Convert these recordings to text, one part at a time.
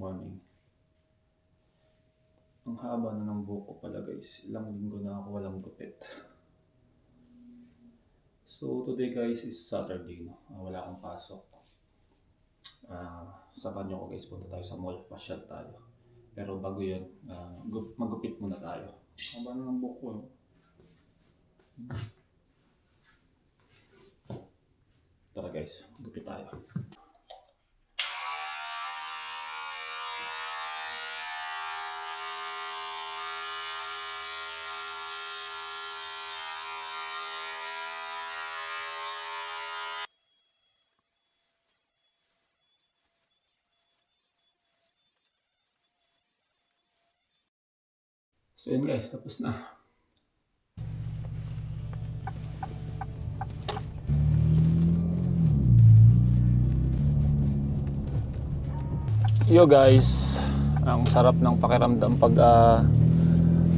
Morning. Ang haba na ng buhok ko pala guys. Ilang linggo na ako walang gupit. So today guys is Saturday, no? Wala akong pasok. Samahan niyo ko guys, punta tayo sa mall, pasyal tayo. Pero bago yun, magupit muna tayo. Haba na ng buhok ko. Tara guys, gupit tayo. So yun guys, tapos na. Yo guys, ang sarap ng pakiramdam pag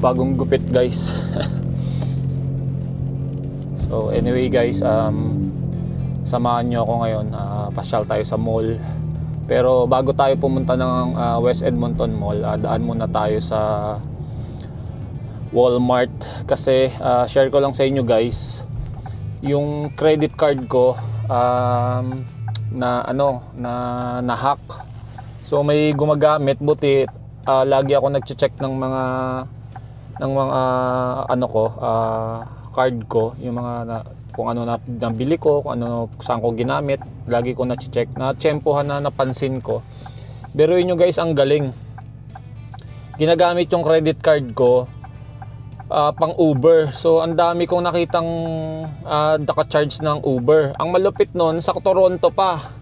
bagong gupit guys. So anyway guys, samahan nyo ako ngayon, pasyal tayo sa mall. Pero bago tayo pumunta ng West Edmonton Mall, daan muna tayo sa Walmart kasi share ko lang sa inyo guys yung credit card ko na hack. So may gumagamit, buti lagi ako nagche-check ng mga card ko, yung mga kung ano na nabili ko, kung ano saan ko ginamit, lagi ko na-check. Na-tsempohan na napansin ko. Pero yun guys, ang galing. Ginagamit yung credit card ko pang Uber. So ang dami kong nakitang naka-charge ng Uber. Ang malupit nun, sa Toronto pa.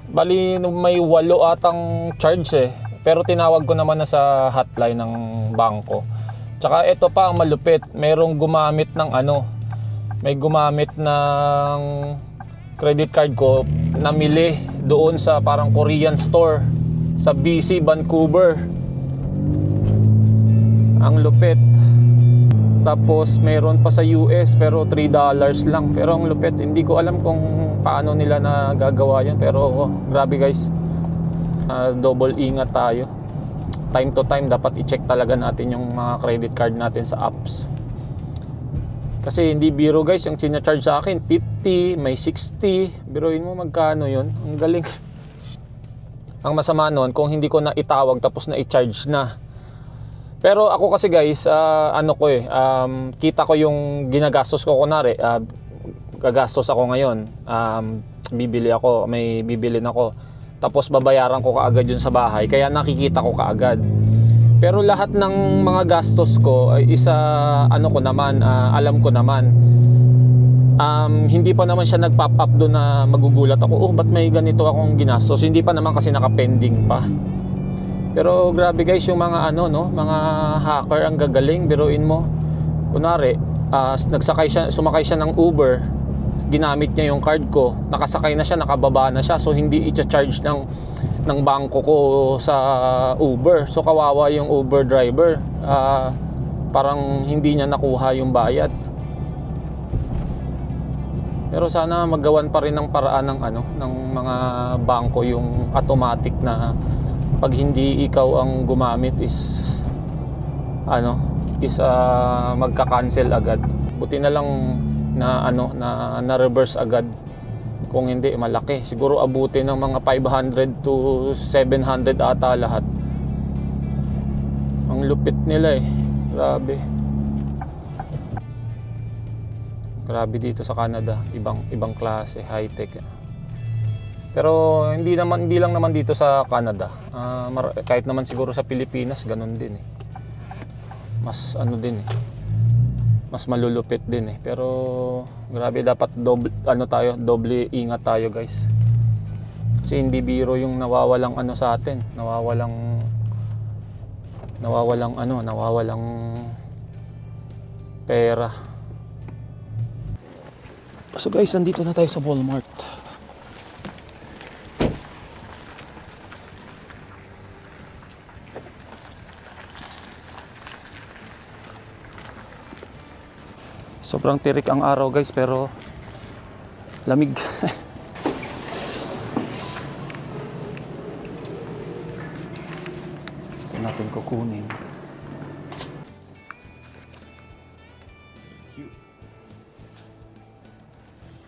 Bali may 8 atang charge Pero tinawag ko naman na sa hotline ng bangko. Tsaka ito pa ang malupit, mayroong gumamit ng may gumamit ng credit card ko, namili doon sa parang Korean store sa BC, Vancouver. Ang lupit. Tapos meron pa sa US pero $3 lang. Pero ang lupit, hindi ko alam kung paano nila nagagawa yun. Pero grabe guys, double ingat tayo. Time to time dapat i-check talaga natin yung mga credit card natin sa apps. Kasi hindi biro guys, yung sina-charge sa akin 50, may 60. Biruin mo magkano yun. Ang galing. Ang masama nun, kung hindi ko na itawag tapos na i-charge na. Pero ako kasi guys, kita ko yung ginagastos ko. Kunwari, gagastos ako ngayon, may bibilin ako, tapos babayaran ko kaagad yun sa bahay, kaya nakikita ko kaagad. Pero lahat ng mga gastos ko ay alam ko naman. Hindi pa naman siya nag-pop up doon na magugulat ako, ba't may ganito akong ginastos? Hindi pa naman kasi naka-pending pa. Pero grabe guys, yung mga mga hacker ang gagaling. Biruin mo, kunwari sumakay siya ng Uber, ginamit niya yung card ko, nakasakay na siya, nakababa na siya, so hindi i-charge ng bangko ko sa Uber. So kawawa yung Uber driver, parang hindi niya nakuha yung bayad. Pero sana magawan pa rin ng paraan ng mga bangko, yung automatic na pag hindi ikaw ang gumamit is magka-cancel agad. Buti na lang na reverse agad. Kung hindi, malaki. Siguro abutin ng mga 500 to 700 ata lahat. Ang lupit nila Grabe. Grabe dito sa Canada. Ibang klase, high-tech. Pero hindi lang naman dito sa Canada. Kahit naman siguro sa Pilipinas, ganun din Mas mas malulupit din Pero grabe, dapat doble ingat tayo guys. Kasi hindi biro yung nawawalang sa atin. Nawawalang pera. So guys, andito na tayo sa Walmart. Sobrang tirik ang araw guys, pero lamig. natin kukunin. Thank you.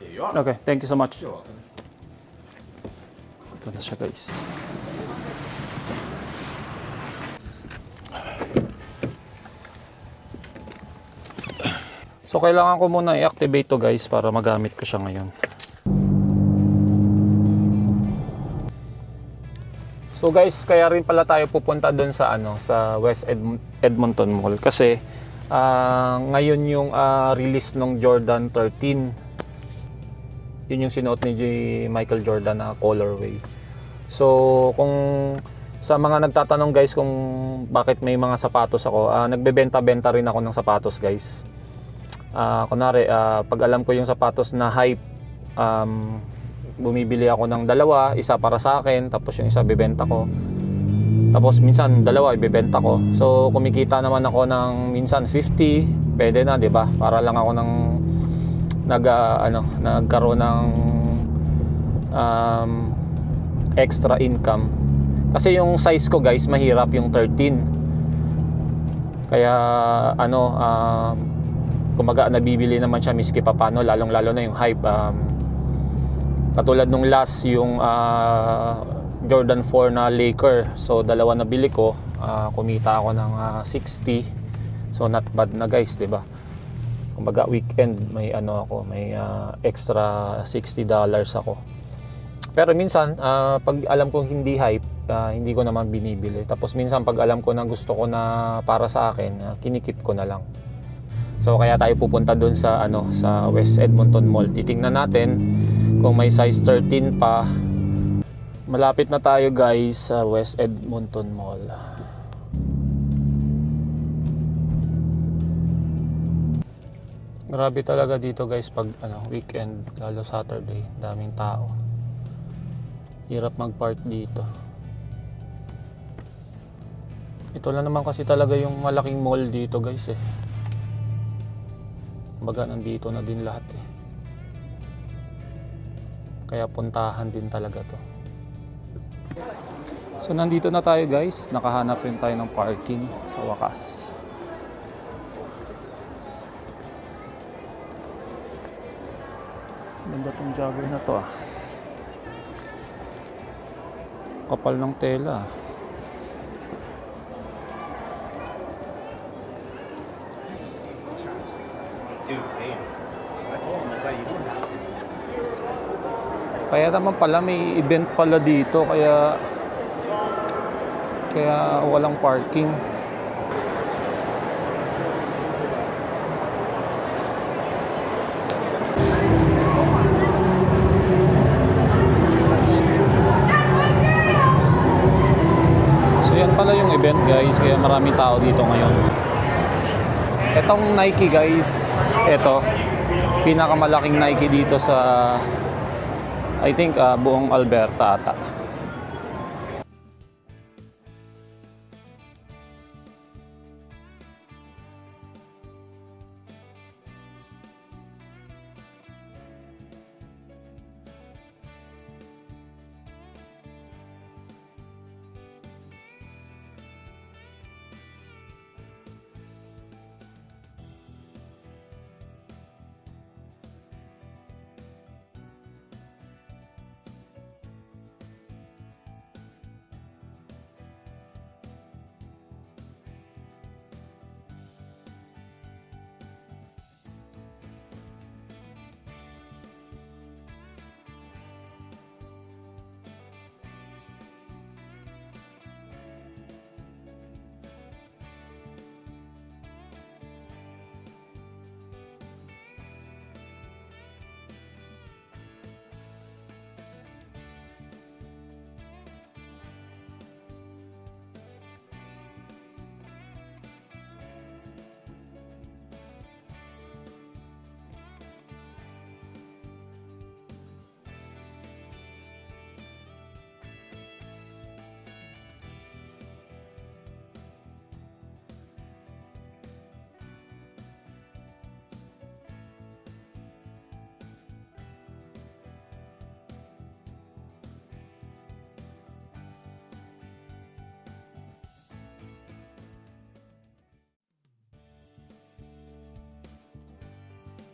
Here you are. Okay, thank you so much. You're welcome. Ito na siya guys. So kailangan ko muna i-activate to guys para magamit ko siya ngayon. So guys, kaya rin pala tayo pupunta doon sa sa West Edmonton Mall kasi ngayon yung release ng Jordan 13. Yun yung sinuot ni Michael Jordan na colorway. So kung sa mga nagtatanong guys kung bakit may mga sapatos ako, nagbebenta-benta rin ako ng sapatos guys. Kunwari, pag alam ko yung sapatos na hype, bumibili ako ng dalawa, isa para sa akin, tapos yung isa bibenta ko. Tapos minsan dalawa ibebenta ko. So kumikita naman ako ng minsan 50, pwede na, 'di ba? Para lang ako ng nagkaroon ng extra income. Kasi yung size ko guys, mahirap yung 13. Kaya kumaga nabibili naman siya miski pa paano, lalong-lalo na yung hype. Katulad nung last yung Jordan 4 na Laker. So dalawa na bili ko, kumita ako ng 60. So not bad na guys, 'di ba? Kumbaga weekend may may extra $60 ako. Pero minsan pag alam kong hindi hype, hindi ko naman binibili. Tapos minsan pag alam ko na gusto ko na para sa akin, kinikip ko na lang. So kaya tayo pupunta doon sa sa West Edmonton Mall. Titingnan natin kung may size 13 pa. Malapit na tayo guys sa West Edmonton Mall. Grabe talaga dito guys pag weekend, lalo Saturday, daming tao. Hirap mag-park dito. Ito lang naman kasi talaga yung malaking mall dito guys eh. Kumbaga nandito na din lahat eh. Kaya puntahan din talaga to. So nandito na tayo guys, nakahanap rin tayo ng parking sa wakas. Ganda tong jogger na to Kapal ng tela Kaya naman pala may event pala dito, kaya walang parking. So yan pala yung event guys, kaya maraming tao dito ngayon. Etong Nike guys, pinakamalaking Nike dito sa I think buong Alberta ata.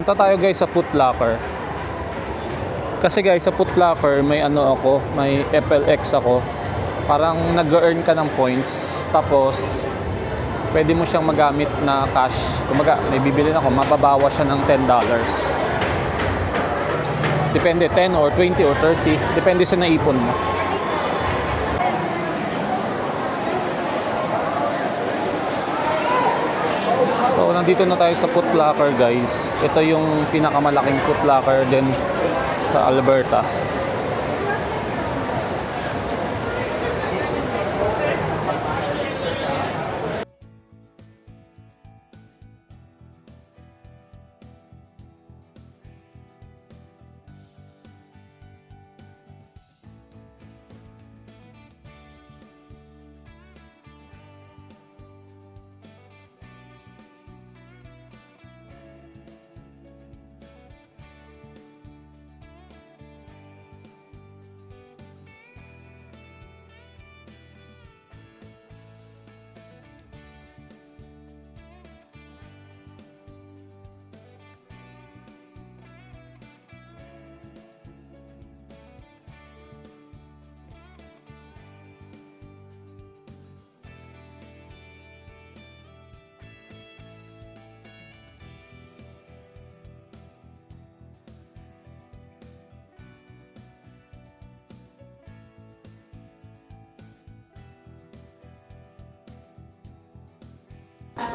Punta tayo guys sa Foot Locker. Kasi guys, sa Foot Locker may ano ako, may FLX ako. Parang nag-earn ka ng points. Tapos pwede mo siyang magamit na cash. Kumaga, may bibili ako, mababawas siya ng $10. Depende, 10 or 20 or 30. Depende sa naipon mo. So, nandito na tayo sa Foot Locker guys. Ito yung pinakamalaking Foot Locker din sa Alberta.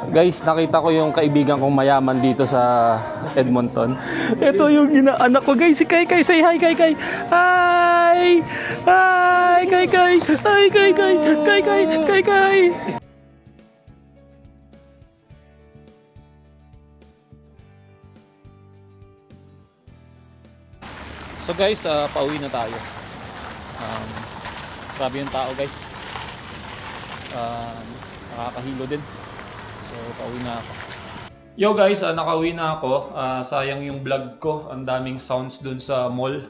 Guys, nakita ko yung kaibigan kong mayaman dito sa Edmonton. Ito yung inaanak ko guys, si Kai Kai. Say hi, Kai Kai. Hi! Hi, Kai Kai. Hi, Kai Kai. Kai Kai, Kai Kai. So guys, pauwi na tayo. Grabe yung tao guys. Nakakahilo din. So, pauwi na ako. Yo guys, nakauwi na ako. Sayang yung vlog ko. Ang daming sounds dun sa mall.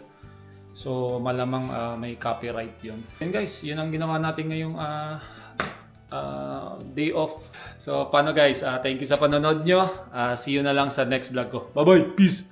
So, malamang may copyright yun. And guys, yun ang ginawa natin ngayong day off. So, paano guys? Thank you sa panonood nyo. See you na lang sa next vlog ko. Bye-bye! Peace!